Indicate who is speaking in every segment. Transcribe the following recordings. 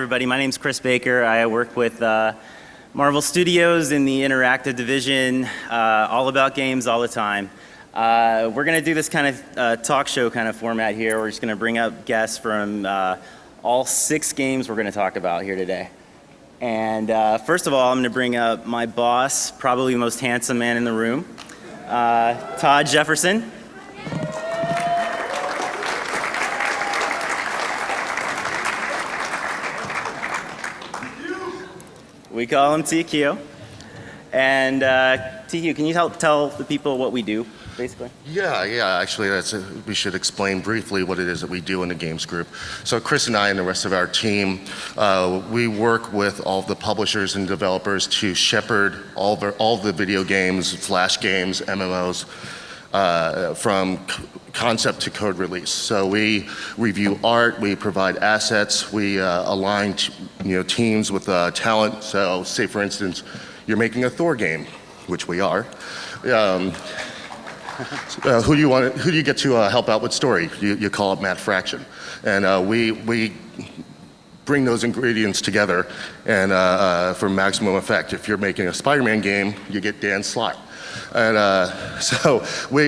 Speaker 1: everybody. My name's Chris Baker. I work with Marvel Studios in the interactive division, all about games all the time. We're going to do this kind of talk show kind of format here. We're just going to bring up guests from all 6 games we're going to talk about here today. And first of all, I'm going to bring up my boss, probably the most handsome man in the room, Todd Jefferson. We call him TQ. And TQ, can you tell the people what we do, basically?
Speaker 2: Yeah. Actually, we should explain briefly what it is that we do in the games group. So Chris and I and the rest of our team, we work with all the publishers and developers to shepherd all the video games, Flash games, MMOs, from concept to code release. So we review art, we provide assets, we align teams with talent. So say for instance, you're making a Thor game, which we are. Who do you get to help out with story? You call up Matt Fraction. And we bring those ingredients together and for maximum effect. If you're making a Spider-Man game, you get Dan Slott. And so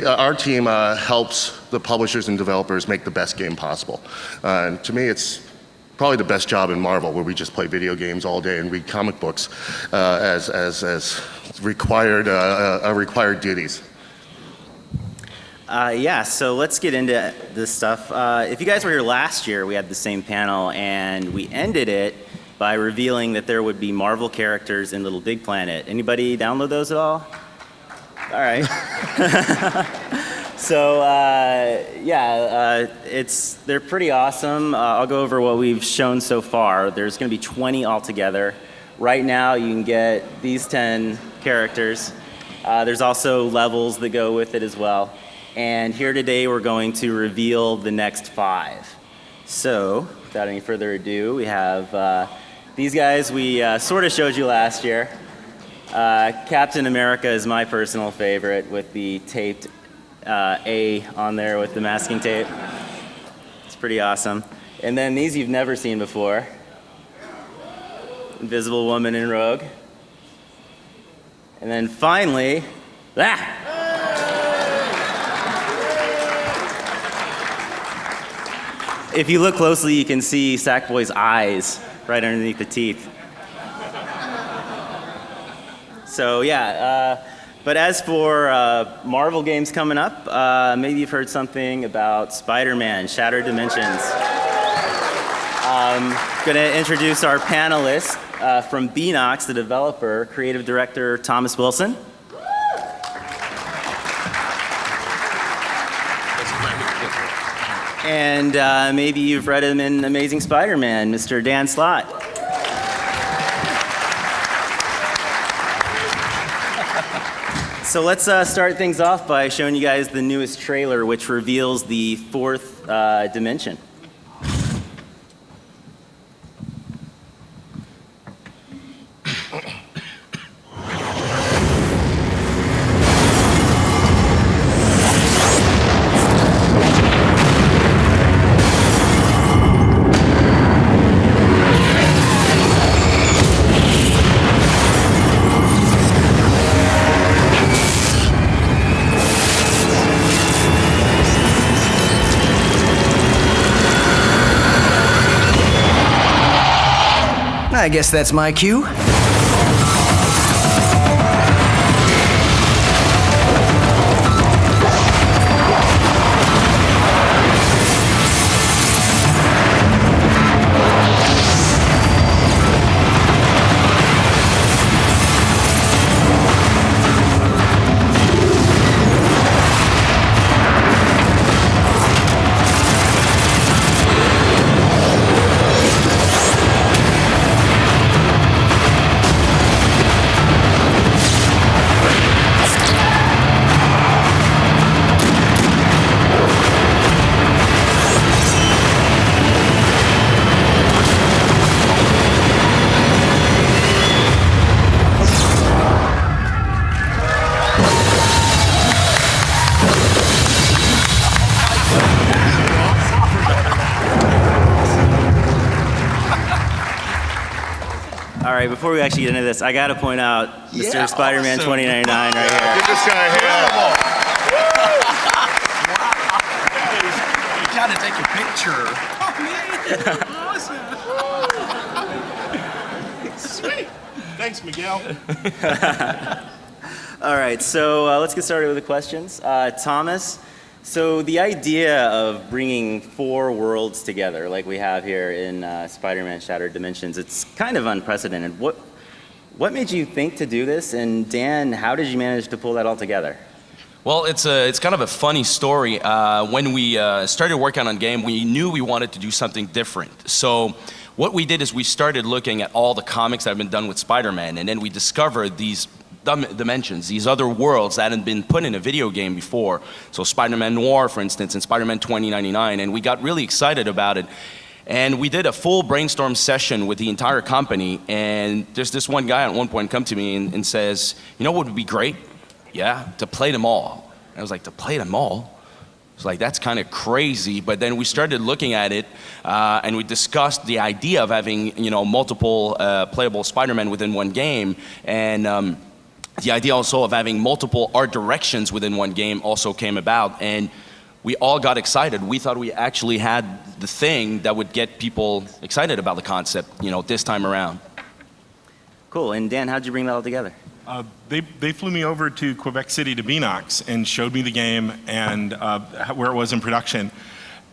Speaker 2: our team helps the publishers and developers make the best game possible. And to me, it's probably the best job in Marvel, where we just play video games all day and read comic books as required duties.
Speaker 1: So let's get into this stuff. If you guys were here last year, we had the same panel, and we ended it by revealing that there would be Marvel characters in LittleBigPlanet. Anybody download those at all? All right. So they're pretty awesome. I'll go over what we've shown so far. There's going to be 20 altogether. Right now, you can get these 10 characters. There's also levels that go with it as well. And here today, we're going to reveal the next 5. So, without any further ado, we have these guys we sort of showed you last year. Captain America is my personal favorite, with the taped A on there with the masking tape. It's pretty awesome. And then these you've never seen before. Invisible Woman and Rogue. And then finally, if you look closely, you can see Sackboy's eyes right underneath the teeth. So but as for Marvel games coming up, maybe you've heard something about Spider-Man, Shattered Dimensions. I'm going to introduce our panelists from Beanox, the developer, creative director Thomas Wilson. And maybe you've read him in Amazing Spider-Man, Mr. Dan Slott. So let's start things off by showing you guys the newest trailer, which reveals the 4th dimension.
Speaker 3: I guess that's my cue.
Speaker 1: All right, before we actually get into this, I got to point out Mr.
Speaker 4: Yeah,
Speaker 1: Spider-Man
Speaker 4: awesome.
Speaker 1: 2099 right here.
Speaker 2: Give this guy a hand.
Speaker 4: You gotta take a picture. Sweet. Thanks, Miguel.
Speaker 1: All right, so let's get started with the questions. Thomas, so the idea of bringing 4 worlds together like we have here in Spider-Man Shattered Dimensions, it's kind of unprecedented. What made you think to do this? And Dan, how did you manage to pull that all together?
Speaker 5: Well, it's kind of a funny story. When we started working on the game, we knew we wanted to do something different. So what we did is we started looking at all the comics that have been done with Spider-Man, and then we discovered these dimensions, these other worlds that hadn't been put in a video game before. So Spider-Man Noir, for instance, and Spider-Man 2099, and we got really excited about it. And we did a full brainstorm session with the entire company, and there's this one guy at one point come to me and says, you know what would be great? Yeah, to play them all. I was like, to play them all? It's like, that's kind of crazy. But then we started looking at it, and we discussed the idea of having, multiple playable Spider-Man within one game, and the idea also of having multiple art directions within one game also came about, and we all got excited. We thought we actually had the thing that would get people excited about the concept, this time around.
Speaker 1: Cool, and Dan, how'd you bring that all together?
Speaker 6: They flew me over to Quebec City to Beanox and showed me the game and where it was in production.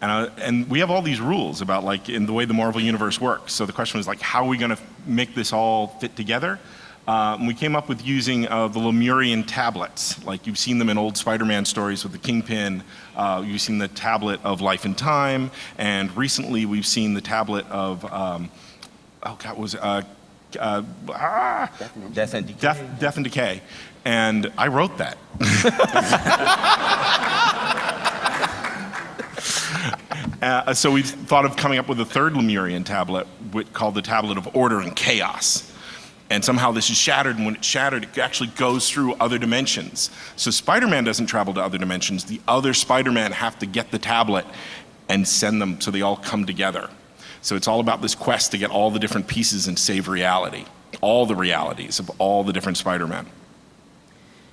Speaker 6: And we have all these rules about in the way the Marvel Universe works. So the question was how are we going to make this all fit together? We came up with using the Lemurian tablets. You've seen them in old Spider-Man stories with the Kingpin. You've seen the tablet of Life and Time. And recently we've seen the tablet of,
Speaker 5: Death and Decay.
Speaker 6: Death and Decay. And I wrote that. So we thought of coming up with a third Lemurian tablet called the Tablet of Order and Chaos. And somehow this is shattered, and when it's shattered, it actually goes through other dimensions. So Spider-Man doesn't travel to other dimensions. The other Spider-Man have to get the tablet and send them so they all come together. So it's all about this quest to get all the different pieces and save reality, all the realities of all the different Spider-Man.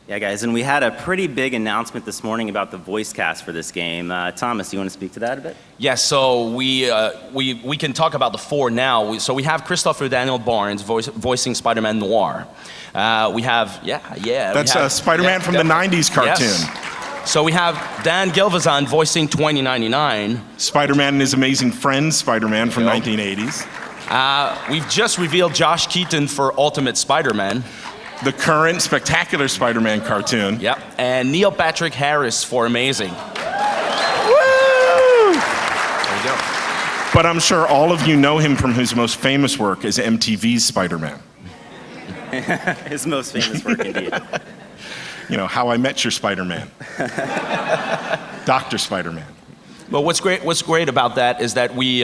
Speaker 1: Yeah, guys, and we had a pretty big announcement this morning about the voice cast for this game. Thomas, you want to speak to that a bit?
Speaker 5: Yeah, so we can talk about the 4 now. So we have Christopher Daniel Barnes voicing Spider-Man Noir. We have,
Speaker 6: That's Spider-Man from the 90s cartoon.
Speaker 5: Yes. So we have Dan Gilvezan voicing 2099.
Speaker 6: Spider-Man and his amazing friend, Spider-Man from 1980s.
Speaker 5: We've just revealed Josh Keaton for Ultimate Spider-Man.
Speaker 6: The current spectacular Spider-Man cartoon.
Speaker 5: Yep, and Neil Patrick Harris for Amazing.
Speaker 6: Woo!
Speaker 5: There you go.
Speaker 6: But I'm sure all of you know him from his most famous work as MTV's Spider-Man.
Speaker 1: His most famous work, indeed.
Speaker 6: How I Met Your Spider-Man. Dr. Spider-Man.
Speaker 5: Well, what's great about that is that we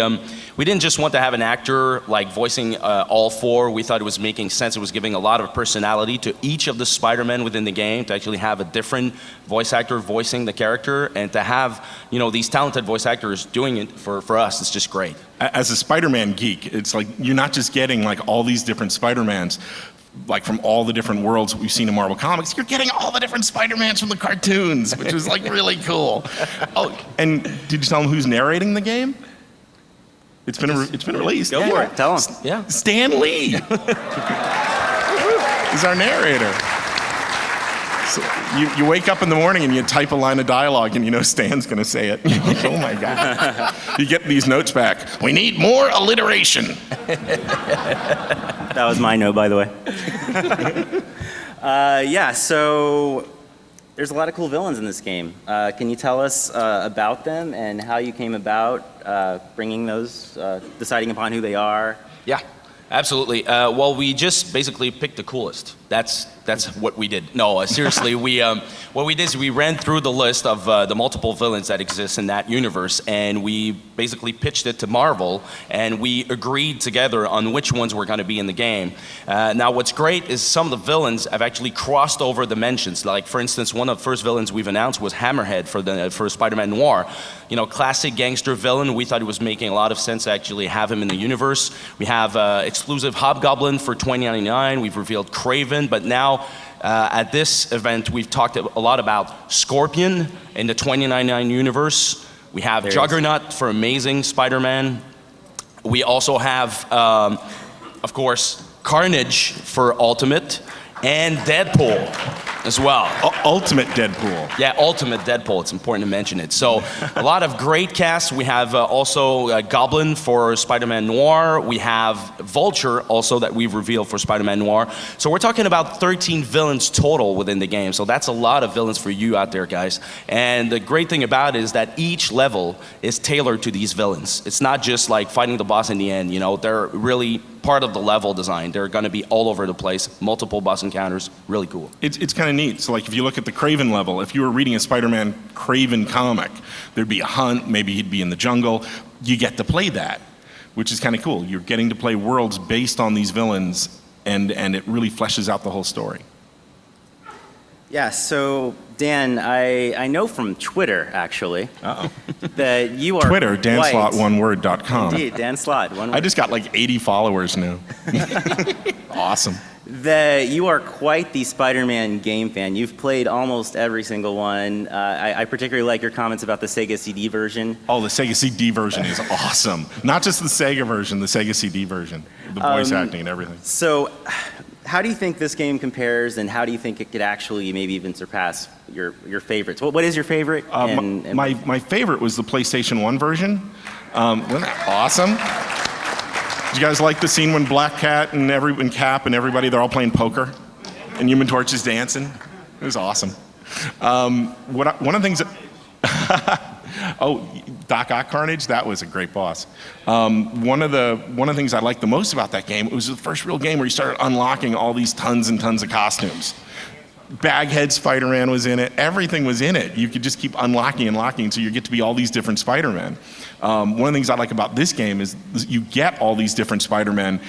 Speaker 5: didn't just want to have an actor voicing all 4. We thought it was making sense. It was giving a lot of personality to each of the Spider-Men within the game, to actually have a different voice actor voicing the character, and to have these talented voice actors doing it for us. It's just great.
Speaker 6: As a Spider-Man geek, it's you're not just getting all these different Spider-Mans from all the different worlds we've seen in Marvel Comics. You're getting all the different Spider-Mans from the cartoons, which is really cool. Oh, and did you tell them who's narrating the game? It's been released.
Speaker 1: Go for it. Tell him.
Speaker 5: Yeah.
Speaker 6: Stan Lee is our narrator. So you wake up in the morning and you type a line of dialogue and Stan's going to say it. Oh my God. You get these notes back. We need more alliteration.
Speaker 1: That was my note, by the way. So there's a lot of cool villains in this game. Can you tell us about them and how you came about bringing those, deciding upon who they are?
Speaker 5: Yeah, absolutely. Well, we just basically picked the coolest. That's what we did. No, seriously, what we did is we ran through the list of the multiple villains that exist in that universe, and we basically pitched it to Marvel, and we agreed together on which ones were going to be in the game. Now, what's great is some of the villains have actually crossed over dimensions. Like, for instance, one of the first villains we've announced was Hammerhead for Spider-Man Noir. You know, classic gangster villain. We thought it was making a lot of sense to actually have him in the universe. We have exclusive Hobgoblin for $20.99. We've revealed Kraven, but now at this event, we've talked a lot about Scorpion in the $20.99 universe. We have Juggernaut for Amazing Spider-Man. We also have, of course, Carnage for Ultimate, and Deadpool as well.
Speaker 6: Ultimate Deadpool.
Speaker 5: Yeah, Ultimate Deadpool. It's important to mention it. So a lot of great casts. We have also Goblin for Spider-Man Noir. We have Vulture also that we've revealed for Spider-Man Noir. So we're talking about 13 villains total within the game. So that's a lot of villains for you out there, guys. And the great thing about it is that each level is tailored to these villains. It's not just like fighting the boss in the end. You know, they're really part of the level design. They're going to be all over the place, multiple boss encounters, really cool.
Speaker 6: It's kind of neat. So like if you look at the Kraven level, if you were reading a Spider-Man Kraven comic, there'd be a hunt, maybe he'd be in the jungle. You get to play that, which is kind of cool. You're getting to play worlds based on these villains, and it really fleshes out the whole story.
Speaker 1: Yeah, so Dan, I know from Twitter, actually, that you are
Speaker 6: Twitter, danslott1word.com.
Speaker 1: Indeed, Dan Slott, one word.
Speaker 6: I just got like 80 followers now. Awesome.
Speaker 1: That you are quite the Spider-Man game fan. You've played almost every single one. I particularly like your comments about the Sega CD version.
Speaker 6: Oh, the Sega CD version is awesome. Not just the Sega version, the Sega CD version. The voice acting and everything.
Speaker 1: So, how do you think this game compares, and how do you think it could actually maybe even surpass your favorites? What is your favorite?
Speaker 6: My favorite was the PlayStation 1 version. Wasn't that awesome? Did you guys like the scene when Black Cat and Cap and everybody, they're all playing poker and Human Torch is dancing? It was awesome. One of the things that Doc Ock Carnage, that was a great boss. One of the things I liked the most about that game, it was the first real game where you started unlocking all these tons and tons of costumes. Baghead Spider-Man was in it. Everything was in it. You could just keep unlocking, so you get to be all these different Spider-Men. One of the things I like about this game is you get all these different Spider-Men,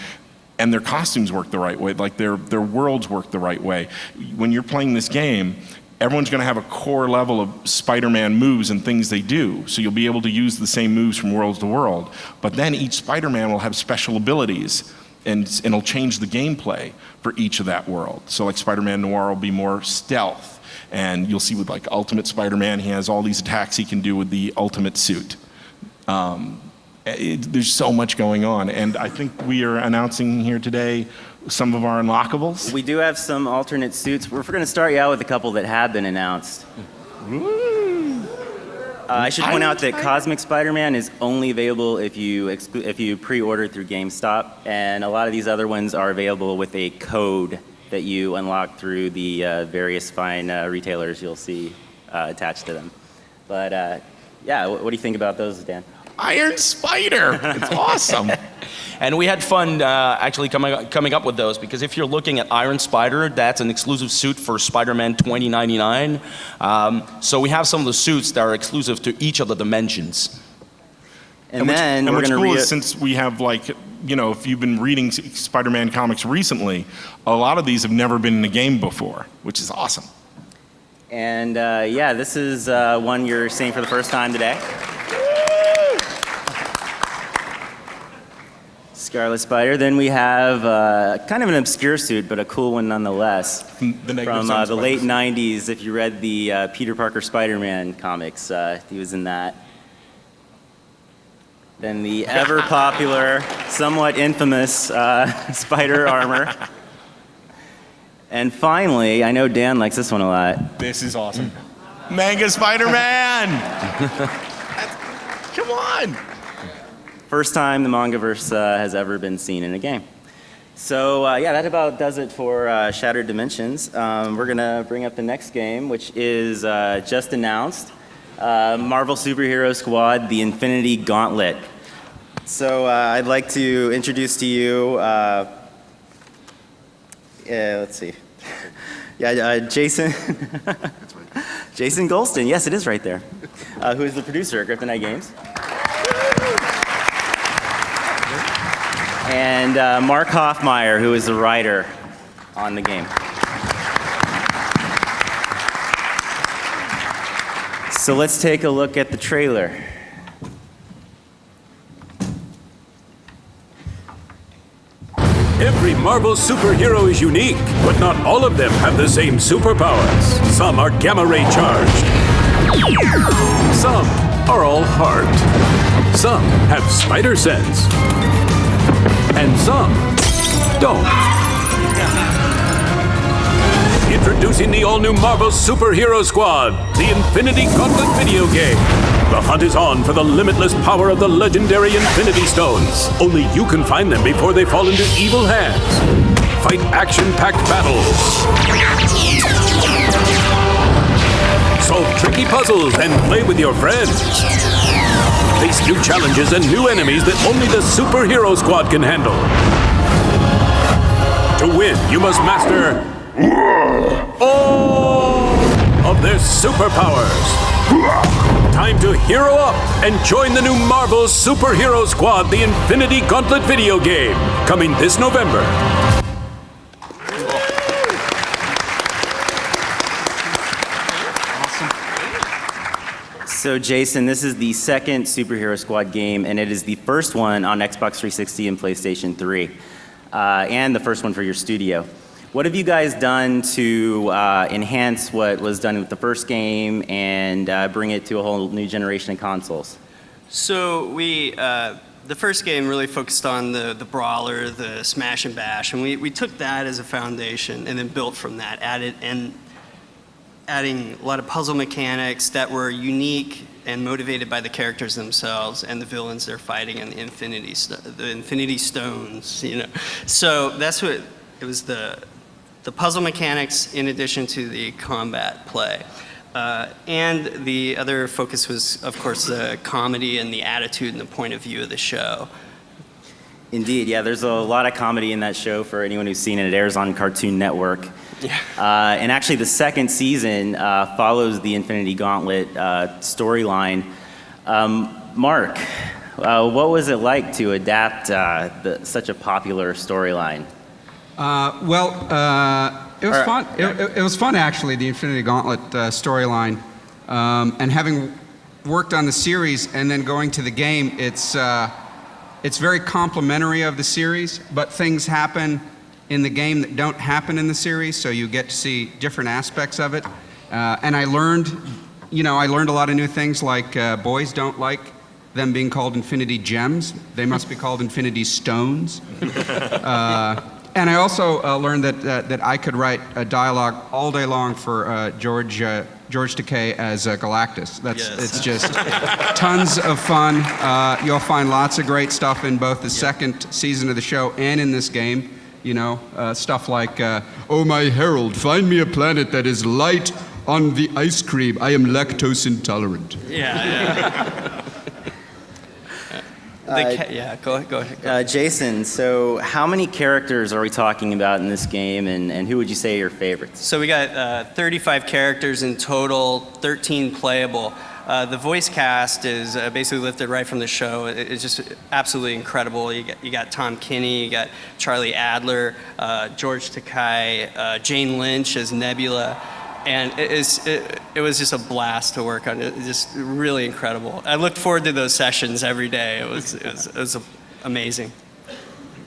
Speaker 6: and their costumes work the right way, like their worlds work the right way. When you're playing this game, everyone's going to have a core level of Spider-Man moves and things they do, so you'll be able to use the same moves from world to world. But then each Spider-Man will have special abilities, and it'll change the gameplay for each of that world. So like Spider-Man Noir will be more stealth, and you'll see with like Ultimate Spider-Man, he has all these attacks he can do with the Ultimate Suit. There's so much going on, and I think we are announcing here today some of our unlockables.
Speaker 1: We do have some alternate suits. We're going to start you out with a couple that have been announced. I should point out that Cosmic Spider-Man is only available if you pre-order through GameStop, and a lot of these other ones are available with a code that you unlock through the various fine retailers you'll see attached to them. But yeah, what do you think about those, Dan?
Speaker 6: Iron Spider! It's awesome.
Speaker 5: And we had fun actually coming up with those, because if you're looking at Iron Spider, that's an exclusive suit for Spider-Man 2099. So we have some of the suits that are exclusive to each of the dimensions.
Speaker 1: And then we're
Speaker 6: what's
Speaker 1: going to
Speaker 6: cool is, since we have, like, you know, if you've been reading Spider-Man comics recently, a lot of these have never been in a game before, which is awesome.
Speaker 1: And yeah, this is one you're seeing for the first time today. Scarlet Spider. Then we have kind of an obscure suit, but a cool one nonetheless. From the late 90s, if you read the Peter Parker Spider-Man comics, he was in that. Then the ever-popular, somewhat infamous spider armor. And finally, I know Dan likes this one a lot.
Speaker 6: This is awesome. Manga Spider-Man! Come on!
Speaker 1: First time the Mangaverse has ever been seen in a game. So yeah, that about does it for Shattered Dimensions. We're gonna bring up the next game, which is just announced. Marvel Superhero Squad, the Infinity Gauntlet. So I'd like to introduce to you, let's see, Yeah, Jason. Jason Golston. Yes, it is right there. Who is the producer at Kryptonite Games. And Mark Hoffmeyer, who is the writer on the game. So let's take a look at the trailer.
Speaker 7: Every Marvel superhero is unique, but not all of them have the same superpowers. Some are gamma ray charged. Some are all heart. Some have spider sense. And some don't. Introducing the all-new Marvel Superhero Squad, the Infinity Gauntlet video game. The hunt is on for the limitless power of the legendary Infinity Stones. Only you can find them before they fall into evil hands. Fight action-packed battles. Solve tricky puzzles and play with your friends. Face new challenges and new enemies that only the Superhero Squad can handle. To win, you must master all of their superpowers. Time to hero up and join the new Marvel Superhero Squad, the Infinity Gauntlet video game, coming this November.
Speaker 1: So Jason, this is the second Superhero Squad game, and it is the first one on Xbox 360 and PlayStation 3, and the first one for your studio. What have you guys done to enhance what was done with the first game and bring it to a whole new generation of consoles?
Speaker 8: So the first game really focused on the brawler, the smash and bash, and we took that as a foundation and then built from that, adding a lot of puzzle mechanics that were unique and motivated by the characters themselves and the villains they're fighting and the Infinity Stones, you know. So that's what it was, the puzzle mechanics in addition to the combat play. And the other focus was, of course, the comedy and the attitude and the point of view of the show.
Speaker 1: Indeed, yeah, there's a lot of comedy in that show for anyone who's seen it. It airs on Cartoon Network.
Speaker 8: Yeah.
Speaker 1: And actually the second season follows the Infinity Gauntlet storyline. Mark, what was it like to adapt such a popular storyline?
Speaker 9: It was fun. It was fun, actually, the Infinity Gauntlet storyline. And having worked on the series and then going to the game, it's very complimentary of the series, but things happen in the game that don't happen in the series, so you get to see different aspects of it. And I learned a lot of new things, like boys don't like them being called Infinity Gems. They must be called Infinity Stones. And I also learned that I could write a dialogue all day long for George Takei as Galactus. It's just tons of fun. You'll find lots of great stuff in both the second season of the show and in this game. You know, stuff like, oh my herald, find me a planet that is light on the ice cream. I am lactose intolerant.
Speaker 8: Yeah. Go ahead.
Speaker 1: Jason, so how many characters are we talking about in this game, and who would you say are your favorites?
Speaker 8: So we got 35 characters in total, 13 playable. The voice cast is basically lifted right from the show. It's just absolutely incredible. You got Tom Kinney, you got Charlie Adler, George Takei, Jane Lynch as Nebula. And it was just a blast to work on. It was just really incredible. I looked forward to those sessions every day. It was amazing.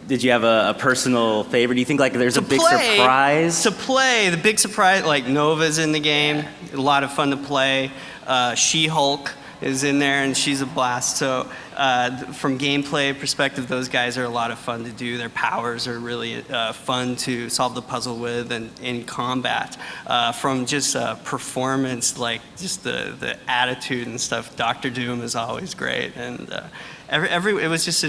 Speaker 1: Did you have a personal favorite? Do you think like there's a big surprise?
Speaker 8: To play, the big surprise, like Nova's in the game. A lot of fun to play. She-Hulk is in there, and she's a blast. So from gameplay perspective, those guys are a lot of fun to do. Their powers are really fun to solve the puzzle with and in combat. From just performance, like just the attitude and stuff, Dr. Doom is always great. And it was just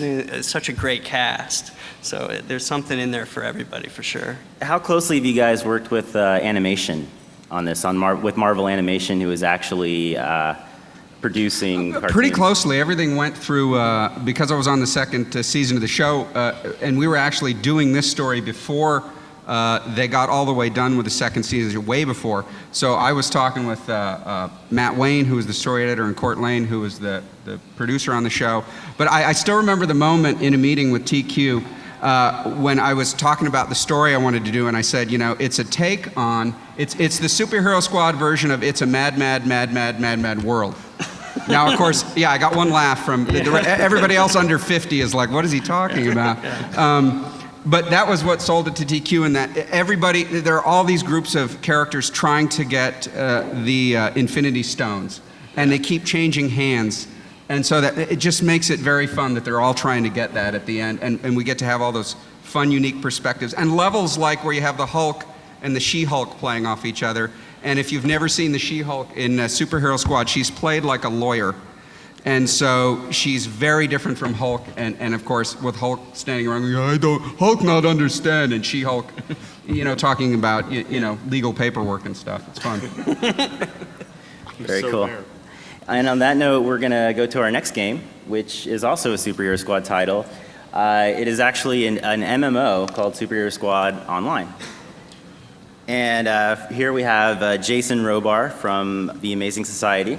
Speaker 8: such a great cast. So there's something in there for everybody, for sure.
Speaker 1: How closely have you guys worked with animation on this, with Marvel Animation, who is actually producing cartoons?
Speaker 9: Pretty closely. Everything went through, because I was on the second season of the show, and we were actually doing this story before they got all the way done with the second season way before. So I was talking with Matt Wayne, who was the story editor, and Court Lane, who was the producer on the show. But I still remember the moment in a meeting with TQ when I was talking about the story I wanted to do, and I said, you know, it's a take on, it's the Superhero Squad version of It's a Mad, Mad, Mad, Mad, Mad, Mad World. Now, of course, yeah, I got one laugh from everybody else under 50 is like, what is he talking about? But that was what sold it to TQ, and that everybody, there are all these groups of characters trying to get the Infinity Stones, and they keep changing hands. And so that it just makes it very fun that they're all trying to get that at the end, and we get to have all those fun, unique perspectives. And levels like where you have the Hulk and the She-Hulk playing off each other. And if you've never seen the She-Hulk in Superhero Squad, she's played like a lawyer. And so she's very different from Hulk, and of course, with Hulk standing around, I don't, Hulk not understand, and She-Hulk, you know, talking about, you know, legal paperwork and stuff. It's fun.
Speaker 1: Very cool. And on that note, we're going to go to our next game, which is also a Superhero Squad title. It is actually an MMO called Superhero Squad Online. And here we have Jason Robar from The Amazing Society.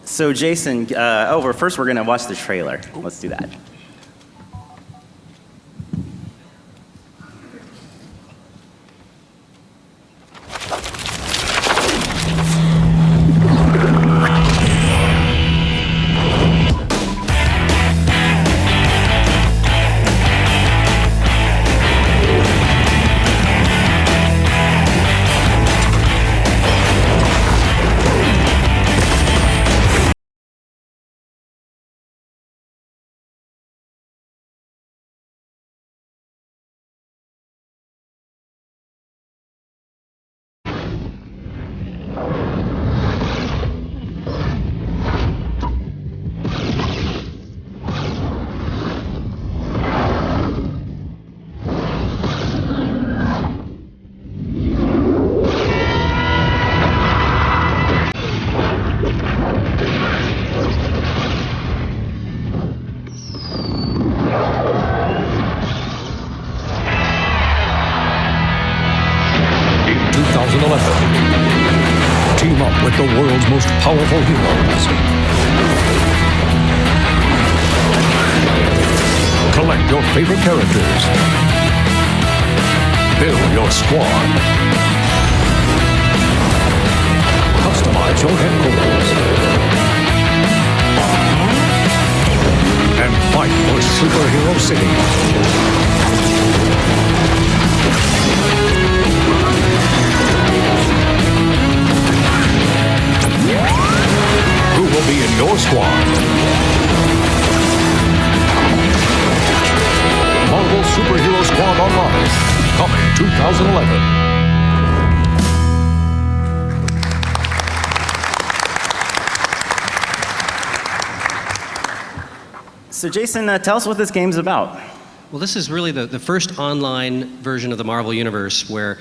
Speaker 1: So Jason, first we're going to watch the trailer. Let's do that.
Speaker 10: Team up with the world's most powerful heroes. Collect your favorite characters. Build your squad. Customize your headquarters. And fight for Superhero City. Who will be in your squad? Marvel Superhero Squad Online, coming 2011.
Speaker 1: So Jason, tell us what this game's about.
Speaker 11: Well, this is really the first online version of the Marvel Universe where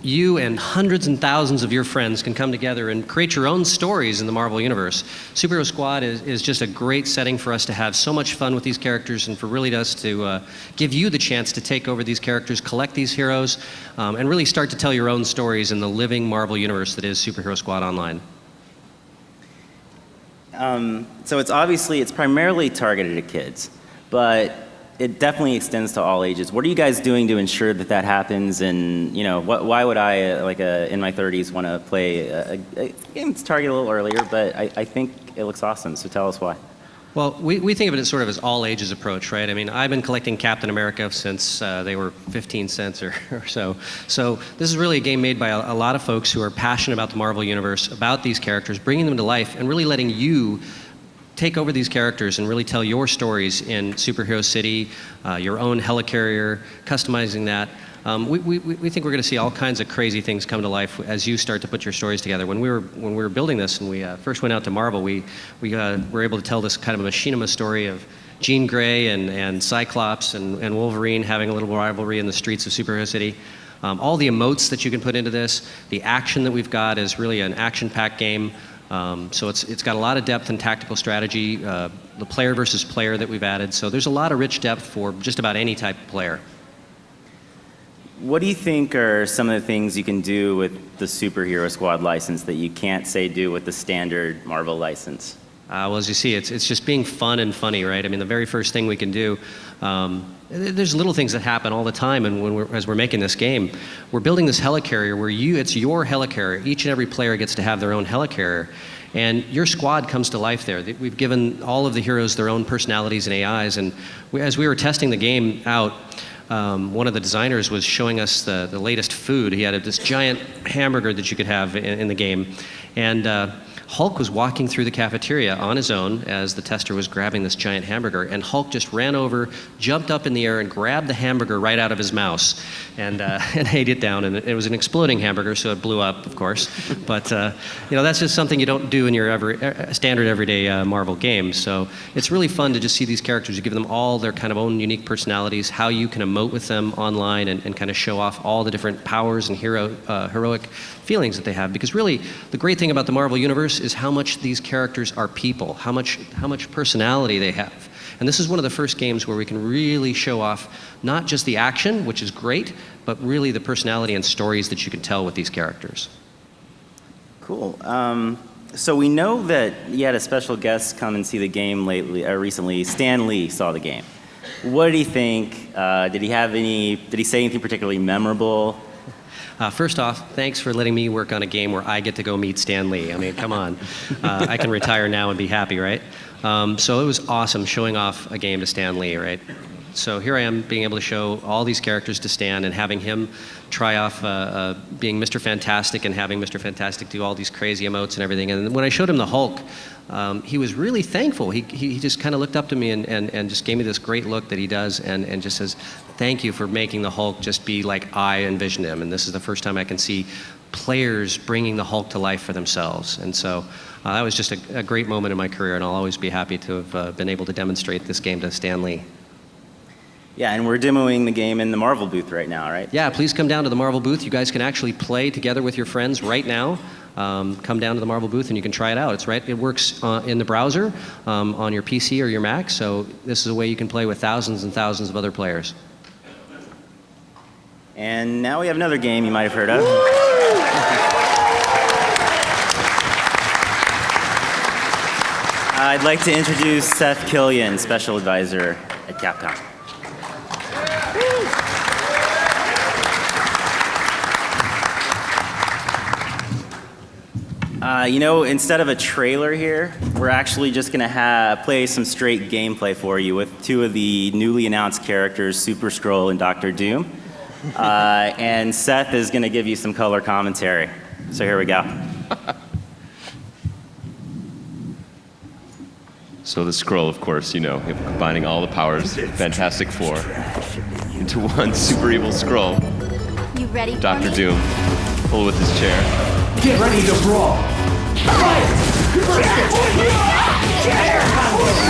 Speaker 11: you and hundreds and thousands of your friends can come together and create your own stories in the Marvel Universe. Superhero Squad is just a great setting for us to have so much fun with these characters and for really us to give you the chance to take over these characters, collect these heroes, and really start to tell your own stories in the living Marvel Universe that is Superhero Squad Online.
Speaker 1: So it's primarily targeted at kids, but it definitely extends to all ages. What are you guys doing to ensure that that happens? And you know, why would I, in my 30s, want to play a game that's targeted a little earlier? But I think it looks awesome. So tell us why.
Speaker 11: Well, we think of it sort of as all ages approach, right? I mean, I've been collecting Captain America since they were 15 cents or so. So this is really a game made by a lot of folks who are passionate about the Marvel Universe, about these characters, bringing them to life, and really letting you take over these characters and really tell your stories in Superhero City, your own helicarrier, customizing that. We think we're going to see all kinds of crazy things come to life as you start to put your stories together. When we were building this and we first went out to Marvel, we were able to tell this kind of a machinima story of Jean Grey and Cyclops and Wolverine having a little rivalry in the streets of Superhero City. All the emotes that you can put into this, the action that we've got is really an action-packed game. So it's got a lot of depth and tactical strategy, the player versus player that we've added. So there's a lot of rich depth for just about any type of player.
Speaker 1: What do you think are some of the things you can do with the Superhero Squad license that you can't, say, do with the standard Marvel license?
Speaker 11: Well, as you see, it's just being fun and funny, right? I mean, the very first thing we can do, there's little things that happen all the time, and as we're making this game, we're building this helicarrier where it's your helicarrier. Each and every player gets to have their own helicarrier, and your squad comes to life there. We've given all of the heroes their own personalities and AIs, and as we were testing the game out, one of the designers was showing us the latest food. He had this giant hamburger that you could have in the game, and Hulk was walking through the cafeteria on his own as the tester was grabbing this giant hamburger, and Hulk just ran over, jumped up in the air, and grabbed the hamburger right out of his mouth, and ate it down. And it was an exploding hamburger, so it blew up, of course. But that's just something you don't do in your standard everyday Marvel game. So it's really fun to just see these characters. You give them all their kind of own unique personalities, how you can emote with them online, and kind of show off all the different powers and heroic feelings that they have. Because really, the great thing about the Marvel Universe is how much these characters are people, how much personality they have. And this is one of the first games where we can really show off not just the action, which is great, but really the personality and stories that you can tell with these characters.
Speaker 1: Cool. So we know that you had a special guest come and see the game recently. Stan Lee saw the game. What did he think? Did he say anything particularly memorable?
Speaker 11: First off, thanks for letting me work on a game where I get to go meet Stan Lee. I mean, come on. I can retire now and be happy, right? So it was awesome showing off a game to Stan Lee, right? So here I am being able to show all these characters to Stan and having him try off being Mr. Fantastic and having Mr. Fantastic do all these crazy emotes and everything. And when I showed him the Hulk, he was really thankful. He just kind of looked up to me and just gave me this great look that he does and just says, thank you for making the Hulk just be like I envisioned him. And this is the first time I can see players bringing the Hulk to life for themselves. And so that was just a great moment in my career, and I'll always be happy to have been able to demonstrate this game to Stan Lee.
Speaker 1: Yeah, and we're demoing the game in the Marvel booth right now, right?
Speaker 11: Yeah, please come down to the Marvel booth. You guys can actually play together with your friends right now. Come down to the Marvel booth and you can try it out. It works in the browser on your PC or your Mac, so this is a way you can play with thousands and thousands of other players.
Speaker 1: And now we have another game you might have heard of. I'd like to introduce Seth Killian, Special Advisor at Capcom. Instead of a trailer here, we're actually just going to play some straight gameplay for you with two of the newly announced characters, Super Skrull and Dr. Doom. And Seth is going to give you some color commentary. So here we go.
Speaker 12: So the Skrull, of course, combining all the powers, Fantastic Four, into one super evil Skrull.
Speaker 13: You ready?
Speaker 12: Dr. Doom, pull with his chair.
Speaker 10: Get ready to brawl.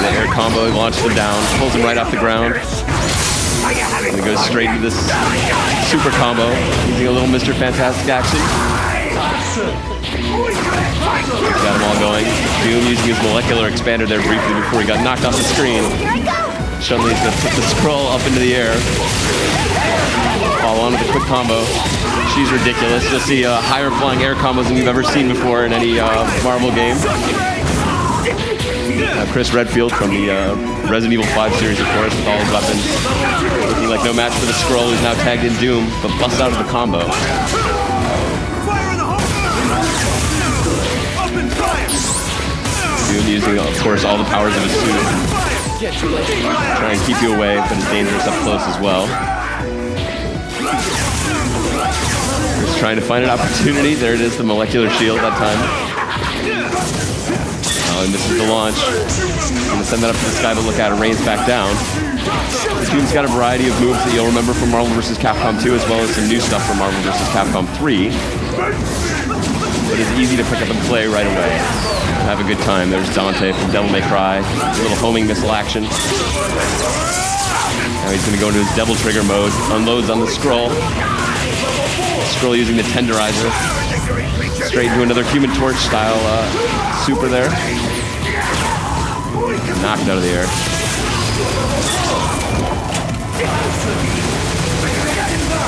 Speaker 12: The air combo launches him down, pulls him right off the ground. And it goes straight into this super combo, using a little Mr. Fantastic action. Got them all going. Doom using his molecular expander there briefly before he got knocked off the screen. Chun-Li's gonna put the Skrull up into the air. Follow on with a quick combo. She's ridiculous. You'll see higher flying air combos than you've ever seen before in any Marvel game. Chris Redfield from the Resident Evil 5 series, of course, with all his weapons. Looking like no match for the Skrull, who's now tagged in Doom, but busts out of the combo. Doom using, of course, all the powers of his suit. Try and keep you away, but it's dangerous up close as well. Just trying to find an opportunity. There it is, the molecular shield that time. Oh, and this is the launch. Gonna send that up to the sky, but look out, it rains back down. Doom's got a variety of moves that you'll remember from Marvel vs. Capcom 2, as well as some new stuff from Marvel vs. Capcom 3. But it's easy to pick up and play right away. Have a good time. There's Dante from Devil May Cry. A little homing missile action. Now he's gonna go into his Devil Trigger mode. Unloads on the Skrull. Skrull using the tenderizer. Straight into another Human Torch style super there. Knocked out of the air.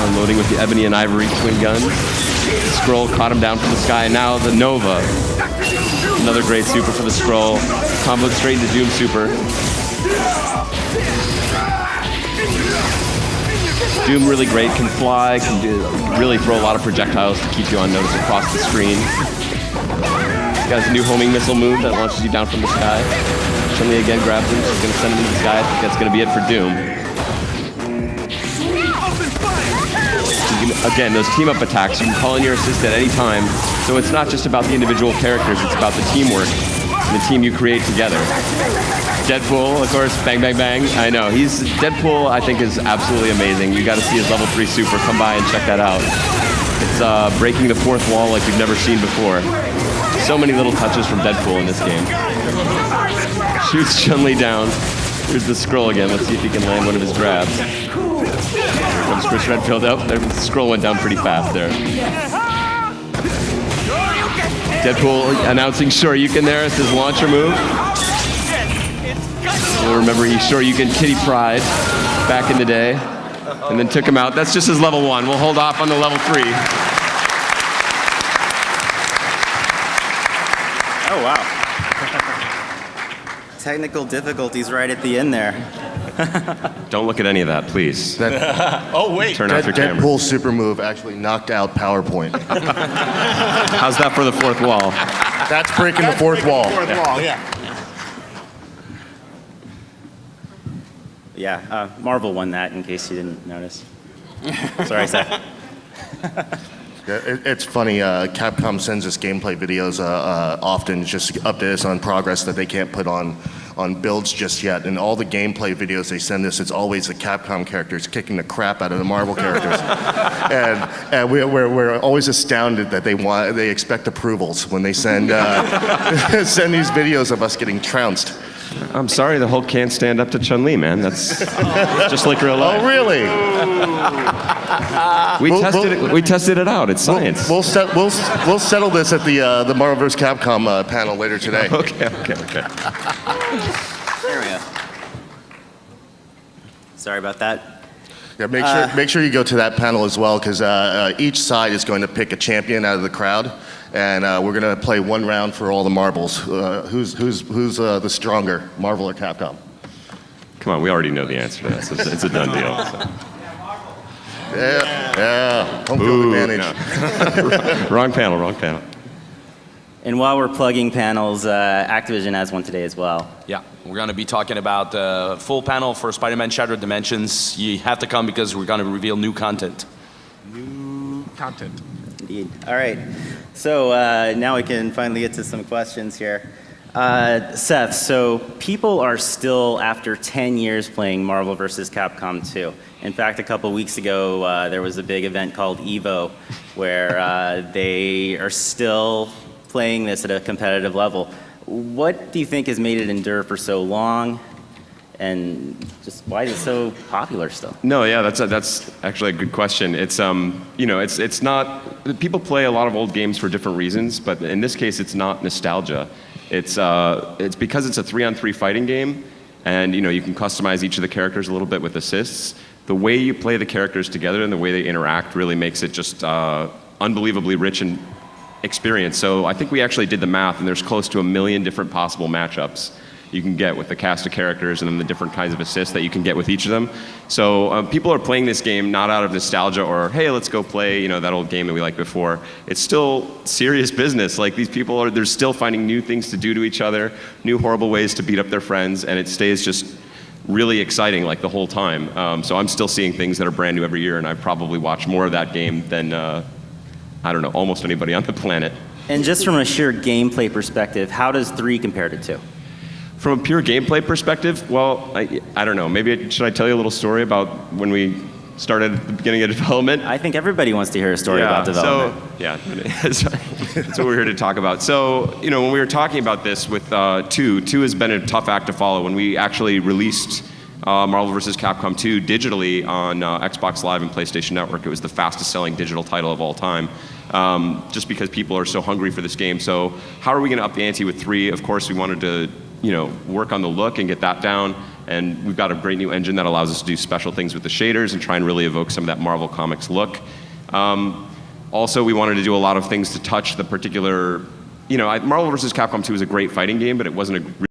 Speaker 12: Unloading with the Ebony and Ivory twin gun. Skrull caught him down from the sky, and now the Nova. Another great super for the Skrull. Comboed straight into Doom super. Doom really great, can fly, can really throw a lot of projectiles to keep you on notice across the screen. He's got his new homing missile move that launches you down from the sky. Chun-Li again grabs him, she's gonna send him into the sky. I think that's gonna be it for Doom. Again, those team-up attacks, you can call in your assist at any time. So it's not just about the individual characters, it's about the teamwork and the team you create together. Deadpool, of course, bang, bang, bang. I know, Deadpool, I think, is absolutely amazing. You gotta see his level 3 super, come by and check that out. It's breaking the fourth wall like you've never seen before. So many little touches from Deadpool in this game. Shoots Chun-Li down. Here's the Skrull again, let's see if he can land one of his grabs. Here comes Chris Redfield up. The Skrull went down pretty fast there. Deadpool announcing Shoryuken there as his launcher move. You'll remember he Shoryuken Kitty Pryde back in the day, and then took him out. That's just his level 1. We'll hold off on the level 3.
Speaker 1: Oh, wow. Technical difficulties right at the end there.
Speaker 12: Don't look at any of that, please.
Speaker 6: Oh, wait.
Speaker 12: Turn off your camera.
Speaker 2: Deadpool super move actually knocked out PowerPoint.
Speaker 12: How's that for the fourth wall?
Speaker 2: That's breaking the fourth wall.
Speaker 1: Yeah, Marvel won that in case you didn't notice. Sorry, Seth.
Speaker 2: It's funny, Capcom sends us gameplay videos often just to update us on progress that they can't put on builds just yet. And all the gameplay videos they send us, it's always the Capcom characters kicking the crap out of the Marvel characters. and we're always astounded that they expect approvals when they send send these videos of us getting trounced.
Speaker 12: I'm sorry, the Hulk can't stand up to Chun-Li, man. That's just like real life.
Speaker 2: Oh, really?
Speaker 12: We tested it out. It's science.
Speaker 2: We'll settle this at the Marvel vs. Capcom panel later today.
Speaker 12: Okay.
Speaker 1: There we go. Sorry about that.
Speaker 2: Yeah, make sure you go to that panel as well, because each side is going to pick a champion out of the crowd, and we're going to play one round for all the marbles. Who's the stronger, Marvel or Capcom?
Speaker 12: Come on, we already know the answer to that. So it's a done deal. So.
Speaker 2: Yeah. Home field advantage.
Speaker 12: No. Wrong panel.
Speaker 1: And while we're plugging panels, Activision has one today as well.
Speaker 5: Yeah, we're going to be talking about the full panel for Spider-Man Shattered Dimensions. You have to come because we're going to reveal new content.
Speaker 1: Indeed. All right. So now we can finally get to some questions here. Seth, so people are still, after 10 years, playing Marvel vs. Capcom 2. In fact, a couple weeks ago, there was a big event called EVO, where they are still playing this at a competitive level. What do you think has made it endure for so long? And just why is it so popular still?
Speaker 12: No, yeah, that's actually a good question. It's it's not, people play a lot of old games for different reasons, but in this case, it's not nostalgia. It's because it's a 3-on-3 fighting game, and you can customize each of the characters a little bit with assists. The way you play the characters together and the way they interact really makes it just unbelievably rich and experience. So I think we actually did the math, and there's close to 1 million different possible matchups you can get with the cast of characters and then the different kinds of assists that you can get with each of them. So people are playing this game not out of nostalgia or, hey, let's go play that old game that we liked before. It's still serious business. Like, these people they're still finding new things to do to each other, new horrible ways to beat up their friends, and it stays just really exciting like the whole time. So I'm still seeing things that are brand new every year, and I probably watch more of that game than I don't know, almost anybody on the planet.
Speaker 1: And just from a sheer gameplay perspective, how does 3 compare to 2?
Speaker 12: From a pure gameplay perspective, well, I don't know. Maybe should I tell you a little story about when we started at the beginning of development?
Speaker 1: I think everybody wants to hear a story about development.
Speaker 12: That's what we're here to talk about. So, when we were talking about this with 2 has been a tough act to follow. When we actually released Marvel vs. Capcom 2 digitally on Xbox Live and PlayStation Network. It was the fastest selling digital title of all time, just because people are so hungry for this game. So how are we going to up the ante with 3? Of course, we wanted to work on the look and get that down. And we've got a great new engine that allows us to do special things with the shaders and try and really evoke some of that Marvel Comics look. Also, we wanted to do a lot of things to touch the particular, Marvel vs. Capcom 2 is a great fighting game, but it wasn't a.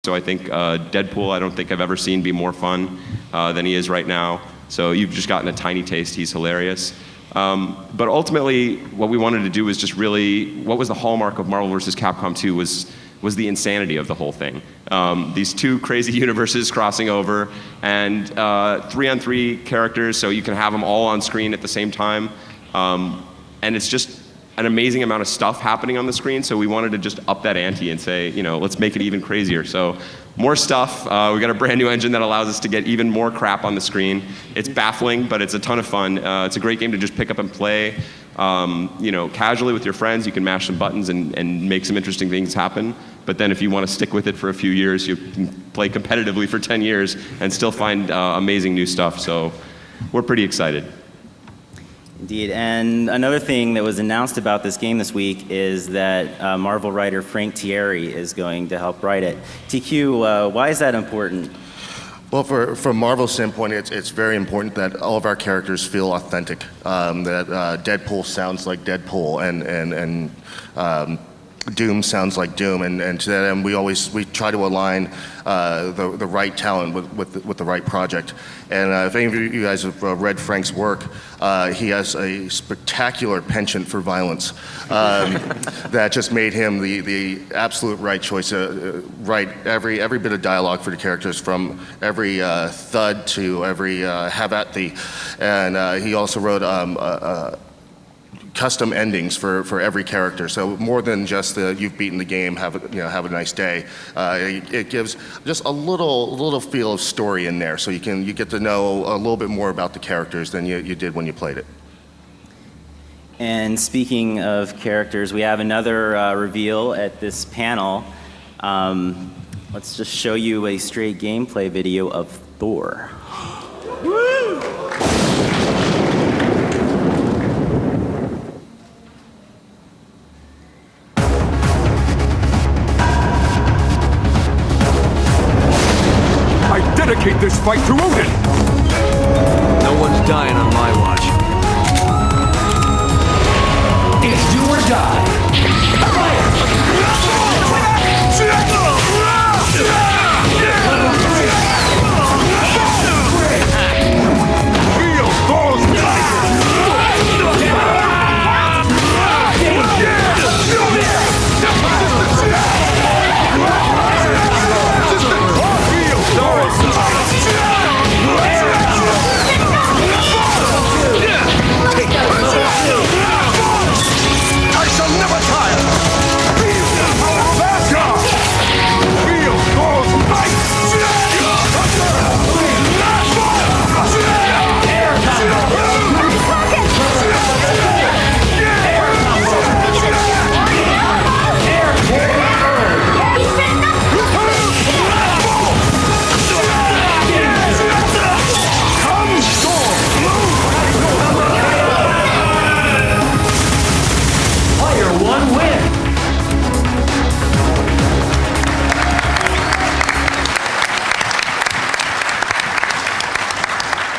Speaker 12: So I think Deadpool, I don't think I've ever seen be more fun than he is right now. So you've just gotten a tiny taste. He's hilarious. But ultimately, what we wanted to do was just really, what was the hallmark of Marvel vs. Capcom 2 was the insanity of the whole thing. These 2 crazy universes crossing over, and 3-on-3 characters, so you can have them all on screen at the same time. And it's just an amazing amount of stuff happening on the screen, so we wanted to just up that ante and say, let's make it even crazier. So more stuff. We got a brand new engine that allows us to get even more crap on the screen. It's baffling, but it's a ton of fun. It's a great game to just pick up and play. Casually with your friends. You can mash some buttons and make some interesting things happen. But then if you want to stick with it for a few years, you can play competitively for 10 years and still find amazing new stuff. So we're pretty excited.
Speaker 1: Indeed, and another thing that was announced about this game this week is that Marvel writer Frank Thierry is going to help write it. TQ, why is that important?
Speaker 2: Well, from Marvel's standpoint, it's very important that all of our characters feel authentic. That Deadpool sounds like Deadpool, and Doom sounds like Doom, and to that end, we try to align the right talent with the right project. And if any of you guys have read Frank's work, he has a spectacular penchant for violence that just made him the absolute right choice. Write every bit of dialogue for the characters, from every thud to every have at thee. And he also wrote custom endings for every character. So more than just the you've beaten the game, have a nice day. It gives just a little feel of story in there, so you get to know a little bit more about the characters than you did when you played it.
Speaker 1: And speaking of characters, we have another reveal at this panel. Let's just show you a straight gameplay video of Thor. Woo!
Speaker 10: Dedicate this fight to Odin!
Speaker 3: No one's dying on my watch. It's do or die.
Speaker 10: Feel Thor's
Speaker 4: I shall never tire! Feel the power of Asgard! Feel Thor's might!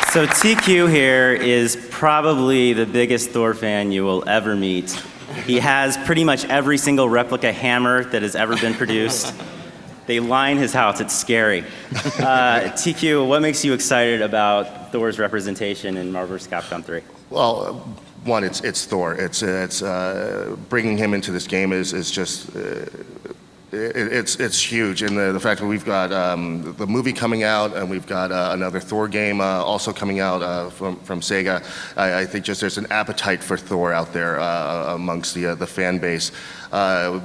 Speaker 1: So TQ here is probably the biggest Thor fan you will ever meet. He has pretty much every single replica hammer that has ever been produced. They line his house, it's scary. TQ, what makes you excited about Thor's representation in Marvel vs. Capcom 3?
Speaker 2: Well, one, it's Thor. It's bringing him into this game is just it's huge, and the fact that we've got the movie coming out, and we've got another Thor game also coming out from Sega. I think just there's an appetite for Thor out there amongst the fan base.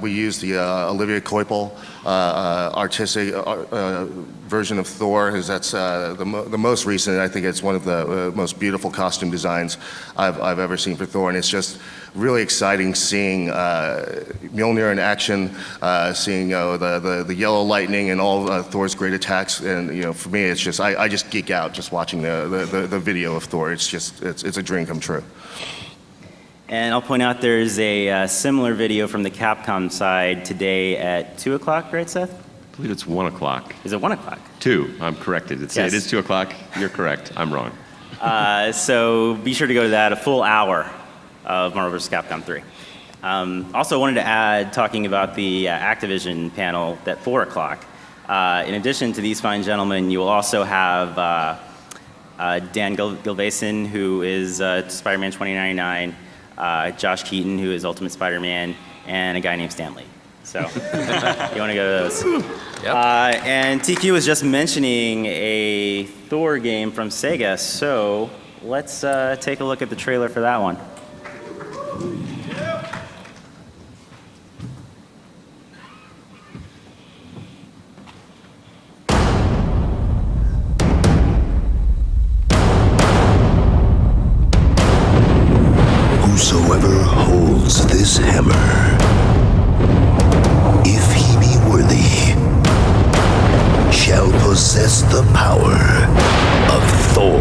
Speaker 2: We use the Olivia Coipel artistic version of Thor, because that's the most recent. I think it's one of the most beautiful costume designs I've ever seen for Thor, and it's just really exciting seeing Mjolnir in action, seeing seeing the yellow lightning and all Thor's great attacks. And for me, it's just I just geek out just watching the video of Thor. It's a dream come true.
Speaker 1: And I'll point out there's a similar video from the Capcom side today at 2 o'clock, right, Seth?
Speaker 12: I believe it's 1 o'clock.
Speaker 1: Is it 1 o'clock?
Speaker 12: 2. I'm corrected. It is 2 o'clock. You're correct. I'm wrong.
Speaker 1: So be sure to go to that. A full hour of Marvel vs. Capcom 3. Also wanted to add, talking about the Activision panel at 4 o'clock. In addition to these fine gentlemen, you will also have Dan Gilvason, who is Spider-Man 2099, Josh Keaton, who is Ultimate Spider-Man, and a guy named Stanley. So you want to go to those.
Speaker 5: Yep.
Speaker 1: And TQ was just mentioning a Thor game from Sega, so let's take a look at the trailer for that one.
Speaker 13: Whosoever holds this hammer, if he be worthy, shall possess the power of Thor.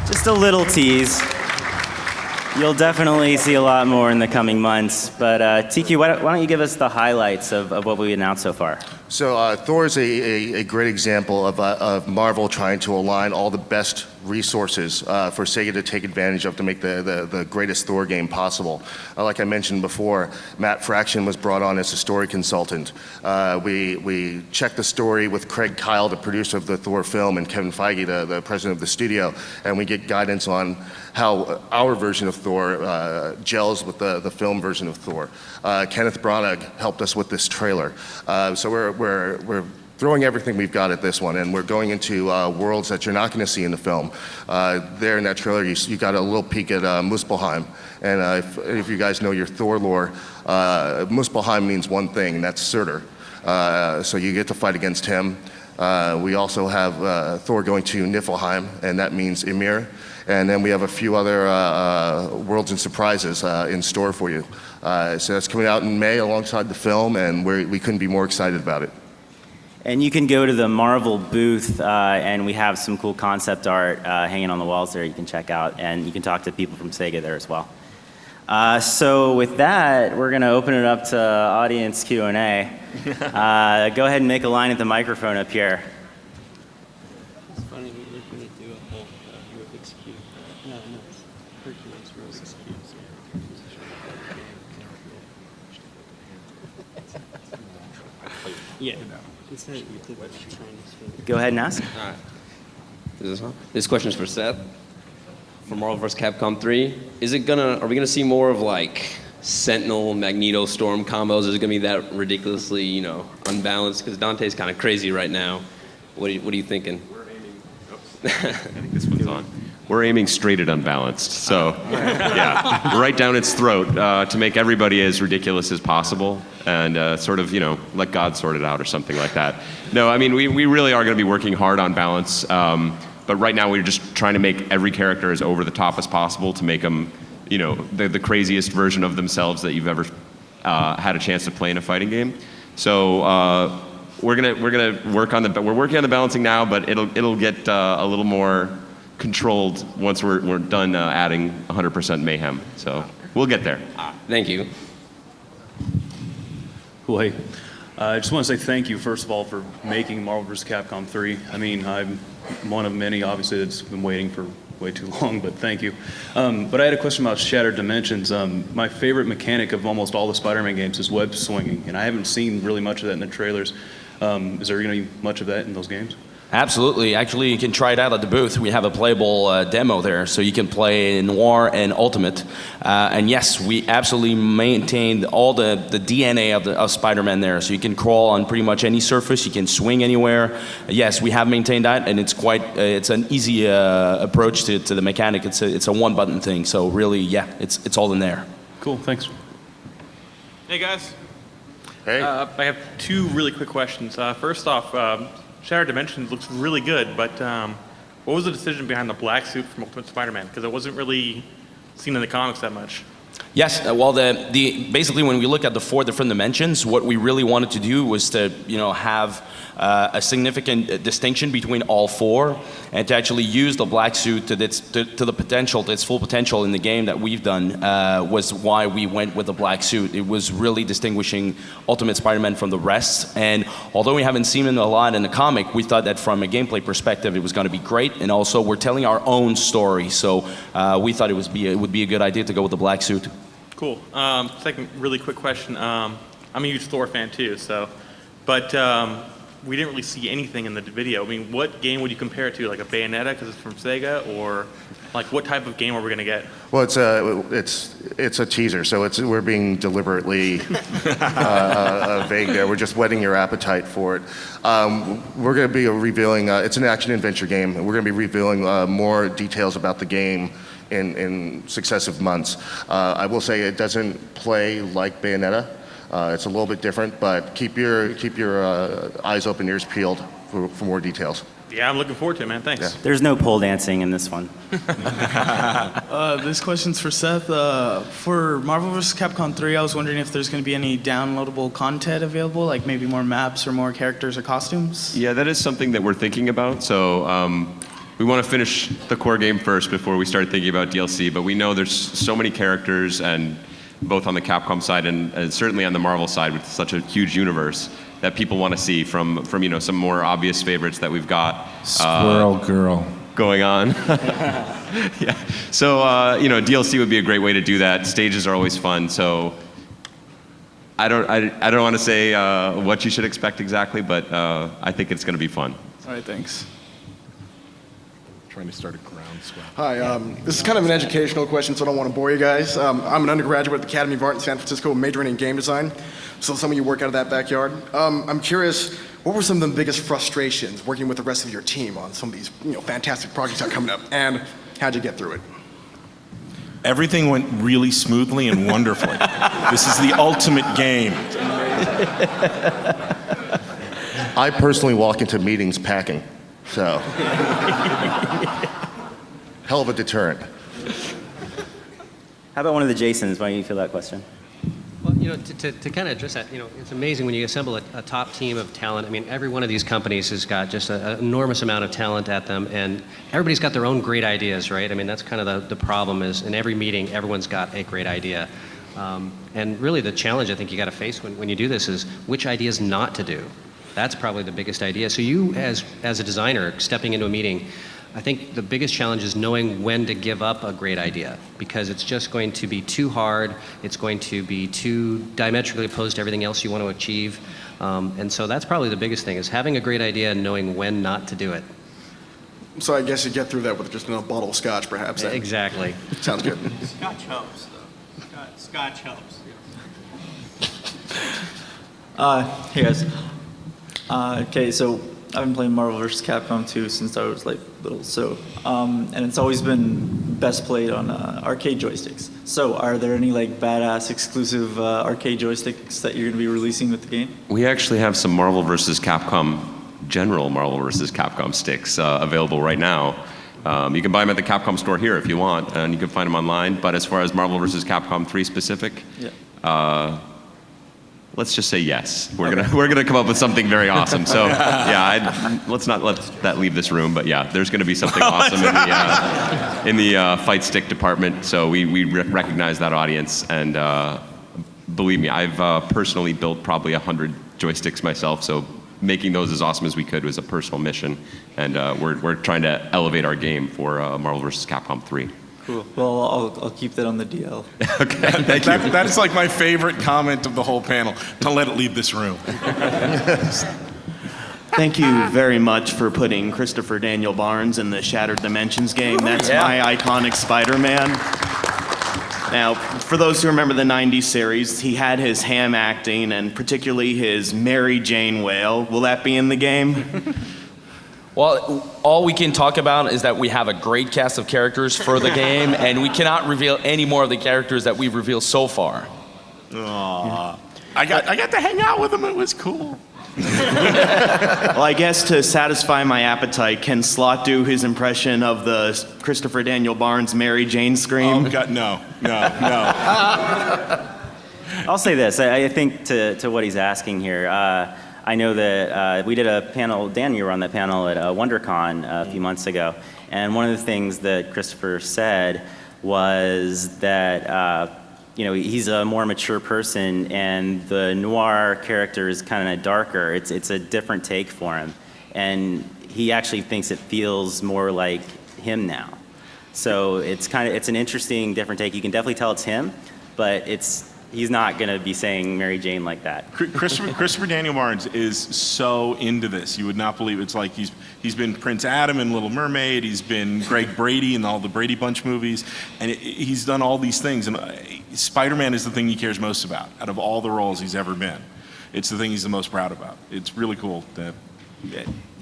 Speaker 1: Just a little tease. You'll definitely see a lot more in the coming months. But TQ, why don't you give us the highlights of what we announced so far?
Speaker 2: So Thor is a great example of Marvel trying to align all the best resources for Sega to take advantage of to make the greatest Thor game possible. Like I mentioned before, Matt Fraction was brought on as a story consultant. We checked the story with Craig Kyle, the producer of the Thor film, and Kevin Feige, the president of the studio, and we get guidance on how our version of Thor gels with the film version of Thor. Kenneth Branagh helped us with this trailer. So we're throwing everything we've got at this one, and we're going into worlds that you're not going to see in the film. There in that trailer, you got a little peek at Muspelheim. And if you guys know your Thor lore, Muspelheim means one thing, and that's Surtur. So you get to fight against him. We also have Thor going to Niflheim, and that means Ymir. And then we have a few other worlds and surprises in store for you. So that's coming out in May alongside the film, and we couldn't be more excited about it.
Speaker 1: And you can go to the Marvel booth, and we have some cool concept art hanging on the walls there you can check out, and you can talk to people from Sega there as well. So with that, we're going to open it up to audience Q&A. Go ahead and make a line at the microphone up here.
Speaker 14: It's funny, we're going to do a whole Rubik's Cube. No, it's Hercules Rubik's Cube. Yeah.
Speaker 1: Go ahead and ask.
Speaker 12: All right. This question is for Seth. For Marvel vs. Capcom 3, are we gonna see more of like Sentinel, Magneto, Storm combos? Is it gonna be that ridiculously, unbalanced? Because Dante's kind of crazy right now. What are you thinking? I think this one's on. We're aiming straight at unbalanced. So, yeah, right down its throat to make everybody as ridiculous as possible and sort of, let God sort it out or something like that. No, I mean, we really are going to be working hard on balance. But right now we're just trying to make every character as over the top as possible to make them, the craziest version of themselves that you've ever had a chance to play in a fighting game. So we're working on the balancing now, but it'll get a little more controlled once we're done adding 100% mayhem. So we'll get there. Thank you.
Speaker 15: Cool. Hey, I just want to say thank you, first of all, for making Marvel vs. Capcom 3. I mean, I'm one of many, obviously, that's been waiting for way too long, but thank you. But I had a question about Shattered Dimensions. My favorite mechanic of almost all the Spider-Man games is web swinging, and I haven't seen really much of that in the trailers. Is there going to be much of that in those games?
Speaker 5: Absolutely. Actually, you can try it out at the booth. We have a playable demo there, so you can play Noir and Ultimate. And yes, we absolutely maintained all the DNA of Spider-Man there. So you can crawl on pretty much any surface. You can swing anywhere. Yes, we have maintained that, and it's it's an easy approach to the mechanic. It's a one-button thing. So really, yeah, it's all in there.
Speaker 15: Cool. Thanks.
Speaker 16: Hey guys.
Speaker 2: Hey.
Speaker 16: I have two really quick questions. First off. Shattered Dimensions looks really good, but what was the decision behind the black suit from Ultimate Spider-Man? Because it wasn't really seen in the comics that much.
Speaker 5: Yes, well, basically when we look at the 4 different dimensions, what we really wanted to do was to have a significant distinction between all 4, and to actually use the black suit to the potential, to its full potential in the game that we've done, was why we went with the black suit. It was really distinguishing Ultimate Spider-Man from the rest, and although we haven't seen him a lot in the comic, we thought that from a gameplay perspective it was going to be great, and also we're telling our own story, so we thought it would be a good idea to go with the black suit.
Speaker 16: Cool. Second really quick question. I'm a huge Thor fan too, but we didn't really see anything in the video. I mean, what game would you compare it to? Like a Bayonetta because it's from Sega, or like what type of game are we going to get?
Speaker 2: Well, it's a teaser, so we're being deliberately vague there. We're just whetting your appetite for it. We're going to be revealing. It's an action adventure game, and we're going to be revealing more details about the game in successive months. I will say it doesn't play like Bayonetta. It's a little bit different, but keep your eyes open, ears peeled for more details.
Speaker 16: Yeah, I'm looking forward to it, man. Thanks.
Speaker 2: Yeah.
Speaker 1: There's no pole dancing in this one.
Speaker 17: This question's for Seth. For Marvel vs. Capcom 3, I was wondering if there's going to be any downloadable content available, like maybe more maps or more characters or costumes?
Speaker 12: Yeah, that is something that we're thinking about. So we want to finish the core game first before we start thinking about DLC, but we know there's so many characters, and both on the Capcom side and certainly on the Marvel side with such a huge universe that people want to see from some more obvious favorites that we've got.
Speaker 6: Squirrel Girl.
Speaker 12: Going on. Yeah. So, DLC would be a great way to do that. Stages are always fun, so I don't want to say what you should expect exactly, but I think it's going to be fun.
Speaker 17: All right, thanks.
Speaker 6: Trying to start a groundswell.
Speaker 18: Hi, this is kind of an educational question, so I don't want to bore you guys. I'm an undergraduate at the Academy of Art in San Francisco, majoring in game design. So some of you work out of that backyard. I'm curious, what were some of the biggest frustrations working with the rest of your team on some of these fantastic projects that are coming up, and how'd you get through it?
Speaker 6: Everything went really smoothly and wonderfully. This is the ultimate game.
Speaker 2: I personally walk into meetings packing, so hell of a deterrent.
Speaker 1: How about one of the Jasons? Why don't you feel that question?
Speaker 11: Well, to kind of address that, it's amazing when you assemble a top team of talent. I mean, every one of these companies has got just an enormous amount of talent at them, and everybody's got their own great ideas, right? I mean, that's kind of the problem is in every meeting, everyone's got a great idea. And really the challenge I think you got to face when you do this is which ideas not to do. That's probably the biggest idea. So you, as a designer, stepping into a meeting, I think the biggest challenge is knowing when to give up a great idea, because it's just going to be too hard. It's going to be too diametrically opposed to everything else you want to achieve. And so that's probably the biggest thing, is having a great idea and knowing when not to do it.
Speaker 18: So I guess you get through that with just a bottle of scotch, perhaps. Then.
Speaker 11: Exactly.
Speaker 18: Sounds good.
Speaker 8: Scotch helps, though. Scotch helps.
Speaker 14: Hey guys. Okay, so I've been playing Marvel vs. Capcom 2 since I was little, so and it's always been best played on arcade joysticks. So are there any badass exclusive arcade joysticks that you're going to be releasing with the game?
Speaker 12: We actually have some Marvel vs. Capcom, general Marvel vs. Capcom sticks available right now. You can buy them at the Capcom store here if you want, and you can find them online. But as far as Marvel vs. Capcom 3 specific, let's just say yes. We're gonna come up with something very awesome. So let's not let that leave this room. But yeah, there's gonna be something awesome in the fight stick department. So we recognize that audience, and believe me, I've personally built probably 100 joysticks myself. So making those as awesome as we could was a personal mission, and we're trying to elevate our game for Marvel vs. Capcom 3.
Speaker 14: Cool. Well, I'll keep that on the DL.
Speaker 12: Okay, thank you.
Speaker 6: That is my favorite comment of the whole panel. Don't let it leave this room.
Speaker 19: Thank you very much for putting Christopher Daniel Barnes in the Shattered Dimensions game. That's my iconic Spider-Man. Now, for those who remember the 90s series, he had his ham acting and particularly his Mary Jane wail. Will that be in the game?
Speaker 5: Well, all we can talk about is that we have a great cast of characters for the game, and we cannot reveal any more of the characters that we've revealed so far.
Speaker 6: Aww. I got to hang out with him. It was cool.
Speaker 19: Well, I guess to satisfy my appetite, can Slott do his impression of the Christopher Daniel Barnes Mary Jane scream?
Speaker 6: Oh, God, no.
Speaker 1: I'll say this. I think to what he's asking here, I know that we did a panel, Dan, you were on that panel at WonderCon a few months ago, and one of the things that Christopher said was that he's a more mature person, and the noir character is kind of darker. It's a different take for him, and he actually thinks it feels more like him now. So it's an interesting, different take. You can definitely tell it's him, but he's not going to be saying Mary Jane like that.
Speaker 6: Christopher Daniel Barnes is so into this. You would not believe it. It's like he's been Prince Adam in Little Mermaid. He's been Greg Brady in all the Brady Bunch movies, and he's done all these things. And Spider-Man is the thing he cares most about out of all the roles he's ever been. It's the thing he's the most proud about. It's really cool. You're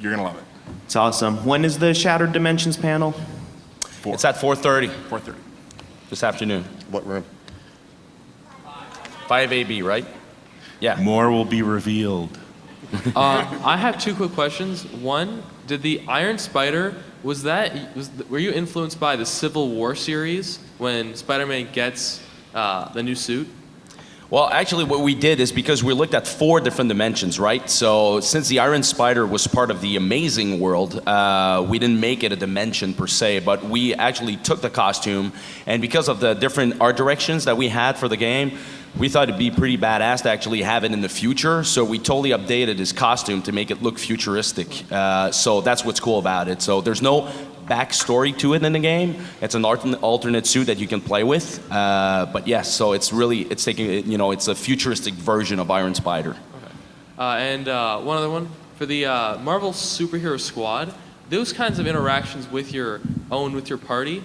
Speaker 6: gonna love it.
Speaker 19: It's awesome. When is the Shattered Dimensions panel?
Speaker 5: It's at 4:30.
Speaker 6: 4:30
Speaker 5: this afternoon.
Speaker 2: What room?
Speaker 5: 5AB, right? Yeah.
Speaker 6: More will be revealed.
Speaker 20: I have two quick questions. One, did the Iron Spider, were you influenced by the Civil War series when Spider-Man gets the new suit?
Speaker 5: Well, actually, what we did is because we looked at 4 different dimensions, right? So since the Iron Spider was part of the Amazing World, we didn't make it a dimension per se, but we actually took the costume, and because of the different art directions that we had for the game, we thought it'd be pretty badass to actually have it in the future, so we totally updated his costume to make it look futuristic. So that's what's cool about it. So there's no backstory to it in the game. It's an alternate suit that you can play with. But yes, so it's a futuristic version of Iron Spider.
Speaker 20: Okay. And one other one, for the Marvel Superhero Squad, those kinds of interactions with your party,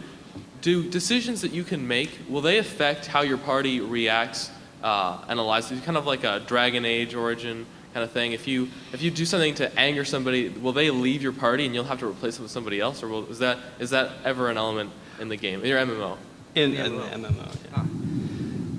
Speaker 20: do decisions that you can make, will they affect how your party reacts and allies? It's kind of like a Dragon Age origin kind of thing. If you do something to anger somebody, will they leave your party and you'll have to replace them with somebody else, or is that ever an element in the game, in your MMO?
Speaker 8: In the MMO, yeah.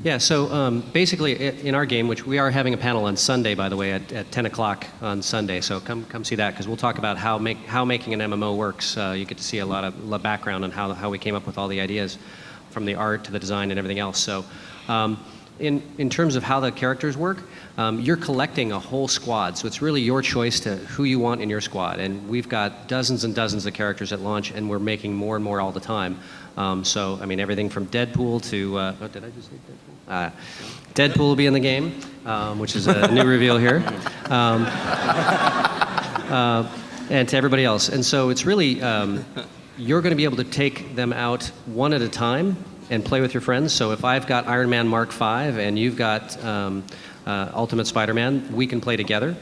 Speaker 11: Yeah, so basically in our game, which we are having a panel on Sunday, by the way, at 10 o'clock on Sunday, so come see that, because we'll talk about how making an MMO works. You get to see a lot of background on how we came up with all the ideas, from the art to the design and everything else. So in terms of how the characters work, you're collecting a whole squad, so it's really your choice to who you want in your squad. And we've got dozens and dozens of characters at launch, and we're making more and more all the time. So, I mean, everything from Deadpool to, did I just say Deadpool? Deadpool will be in the game, which is a new reveal here. And to everybody else. And so it's really, you're going to be able to take them out one at a time and play with your friends. So if I've got Iron Man Mark V and you've got Ultimate Spider-Man, we can play together.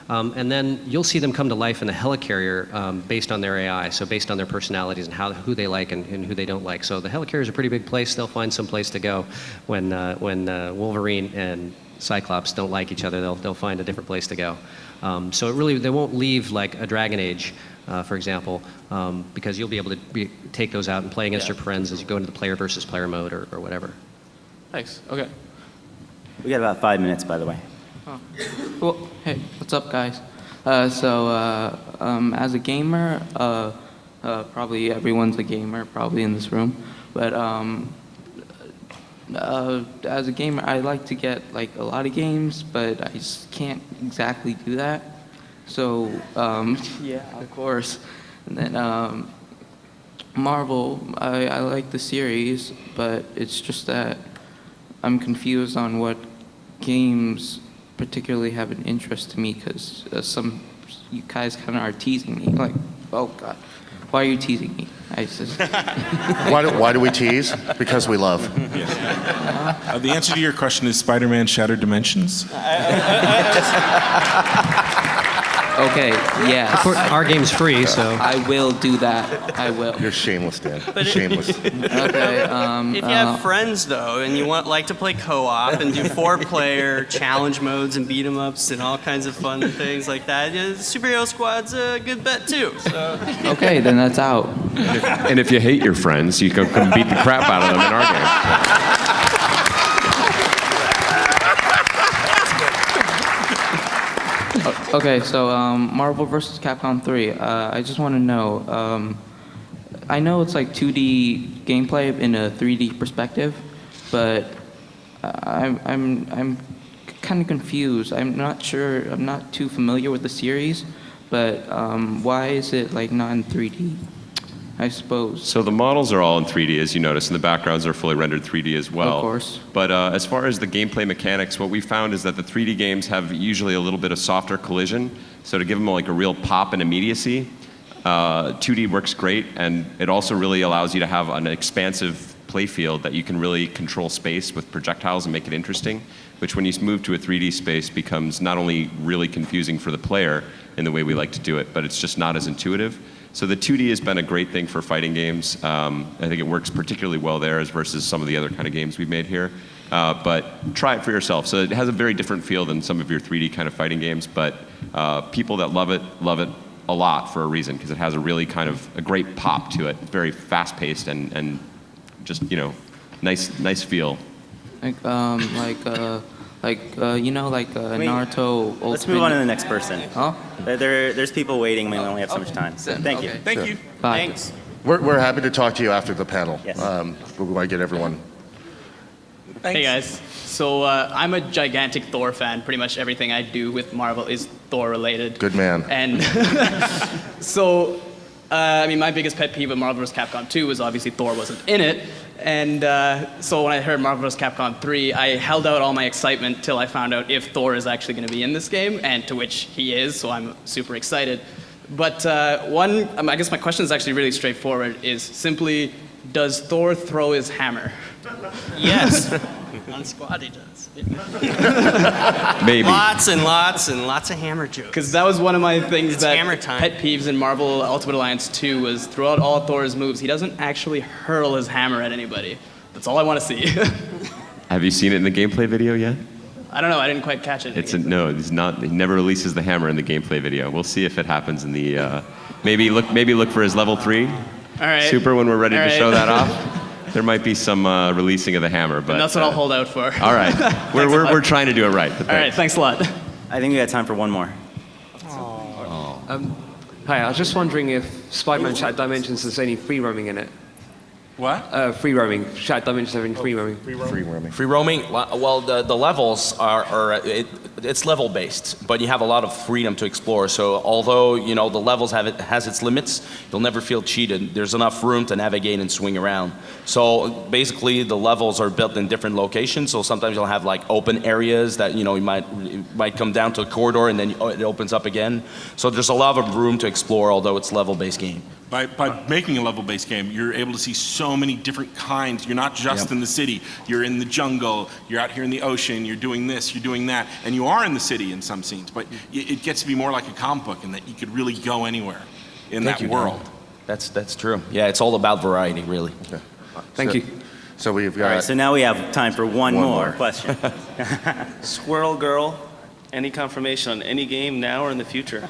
Speaker 11: And then you'll see them come to life in the helicarrier based on their AI, so based on their personalities and who they like and who they don't like. So the helicarrier is a pretty big place. They'll find some place to go when Wolverine and Cyclops don't like each other. They'll find a different place to go. So they won't leave like a Dragon Age, for example, because you'll be able to take those out and play against your friends as you go into the player versus player mode or whatever.
Speaker 20: Thanks. Okay.
Speaker 1: We got about 5 minutes, by the way.
Speaker 21: Oh. Well, hey, what's up, guys? As a gamer, probably everyone's a gamer, probably in this room. But as a gamer, I like to get like a lot of games, but I just can't exactly do that. So yeah, of course. And then Marvel, I like the series, but it's just that I'm confused on what games particularly have an interest to me, because you guys kind of are teasing me. Like, oh God, why are you teasing me? I just
Speaker 2: why do we tease? Because we love.
Speaker 6: The answer to your question is Spider-Man Shattered Dimensions.
Speaker 21: Okay, yes.
Speaker 11: Of course, our game's free, so.
Speaker 21: I will do that. I will.
Speaker 2: You're shameless, Dan.
Speaker 8: But
Speaker 2: Shameless.
Speaker 21: Okay.
Speaker 8: If you have friends though, and you like to play co-op and do 4-player challenge modes and beat 'em ups and all kinds of fun things like that, Superhero Squad's a good bet too. So.
Speaker 21: Okay, then that's out.
Speaker 12: And if you hate your friends, you can come beat the crap out of them in our game.
Speaker 21: Okay, so Marvel vs. Capcom 3. I just want to know. I know it's like 2D gameplay in a 3D perspective, but I'm kind of confused. I'm not sure. I'm not too familiar with the series, but why is it like not in 3D? I suppose.
Speaker 12: So the models are all in 3D, as you notice, and the backgrounds are fully rendered 3D as well.
Speaker 21: Of course.
Speaker 12: But as far as the gameplay mechanics, what we found is that the 3D games have usually a little bit of softer collision. So to give them like a real pop and immediacy, 2D works great, and it also really allows you to have an expansive playfield that you can really control space with projectiles and make it interesting, which when you move to a 3D space becomes not only really confusing for the player in the way we like to do it, but it's just not as intuitive. So the 2D has been a great thing for fighting games. I think it works particularly well there as versus some of the other kind of games we've made here. But try it for yourself. So it has a very different feel than some of your 3D kind of fighting games, but people that love it a lot for a reason, because it has a really kind of a great pop to it. Very fast-paced and just, nice feel.
Speaker 21: Naruto.
Speaker 1: Let's move on to the next person.
Speaker 21: Huh?
Speaker 1: There's people waiting. We only have so much time. So thank you.
Speaker 6: Thank you.
Speaker 21: Bye.
Speaker 8: Thanks.
Speaker 2: We're happy to talk to you after the panel.
Speaker 1: Yes.
Speaker 2: We want to get everyone.
Speaker 7: Hey guys, so I'm a gigantic Thor fan. Pretty much everything I do with Marvel is Thor related.
Speaker 2: Good man.
Speaker 7: And so, my biggest pet peeve of Marvel vs. Capcom 2 was obviously Thor wasn't in it. And so when I heard Marvel vs. Capcom 3, I held out all my excitement till I found out if Thor is actually going to be in this game, and to which he is, so I'm super excited. But I guess my question is actually really straightforward, is simply, does Thor throw his hammer?
Speaker 8: Yes. On Squad he does.
Speaker 12: Maybe.
Speaker 8: Lots and lots and lots of hammer jokes.
Speaker 7: Because that was one of my things that
Speaker 8: hammer time.
Speaker 7: pet peeves in Marvel Ultimate Alliance 2 was throughout all Thor's moves, he doesn't actually hurl his hammer at anybody. That's all I want to see.
Speaker 12: Have you seen it in the gameplay video yet?
Speaker 7: I don't know, I didn't quite catch it.
Speaker 12: No, he's not. He never releases the hammer in the gameplay video. We'll see if it happens in the. Maybe look for his level 3.
Speaker 7: All right.
Speaker 12: Super when we're ready
Speaker 7: All
Speaker 12: to
Speaker 7: right.
Speaker 12: show that off. There might be some releasing of the hammer, but
Speaker 7: And that's what I'll hold out for.
Speaker 12: All right, we're trying to do it right. But
Speaker 7: All right, thanks a lot.
Speaker 1: I think we got time for one more.
Speaker 22: Hi, I was just wondering if Spider-Man Shattered Dimensions has any free roaming in it.
Speaker 6: What?
Speaker 22: Free roaming. Shattered Dimensions have any free roaming?
Speaker 2: Free roaming.
Speaker 5: Free roaming? Well, the levels it's level based, but you have a lot of freedom to explore. So although the levels has its limits, you'll never feel cheated. There's enough room to navigate and swing around. So basically, the levels are built in different locations. So sometimes you'll have like open areas that you might come down to a corridor and then it opens up again. So there's a lot of room to explore, although it's level based game.
Speaker 6: By making a level-based game, you're able to see so many different kinds. You're not just in the city. You're in the jungle. You're out here in the ocean. You're doing this. You're doing that. And you are in the city in some scenes. But it gets to be more like a comic book in that you could really go anywhere in that world.
Speaker 5: That's true. Yeah, it's all about variety, really.
Speaker 2: Okay.
Speaker 22: Thank you.
Speaker 2: So we've got.
Speaker 1: All right, so now we have time for one more question.
Speaker 23: Squirrel Girl, any confirmation on any game now or in the future?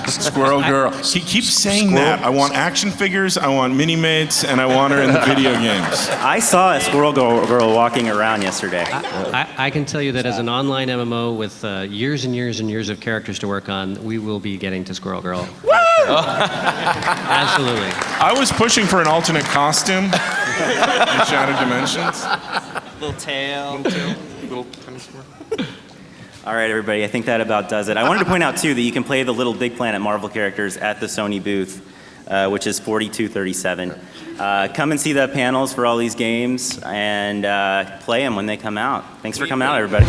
Speaker 6: Squirrel Girl. He keeps saying that. I want action figures, I want mini-mates, and I want her in the video games.
Speaker 1: I saw a Squirrel Girl walking around yesterday.
Speaker 11: I can tell you that as an online MMO with years and years and years of characters to work on, we will be getting to Squirrel Girl. Absolutely.
Speaker 6: I was pushing for an alternate costume in Shattered Dimensions.
Speaker 8: Little tail.
Speaker 6: Little kind of squirrel.
Speaker 1: All right, everybody, I think that about does it. I wanted to point out, too, that you can play the LittleBigPlanet Marvel characters at the Sony booth, which is 4237. Come and see the panels for all these games and play them when they come out. Thanks for coming out, everybody.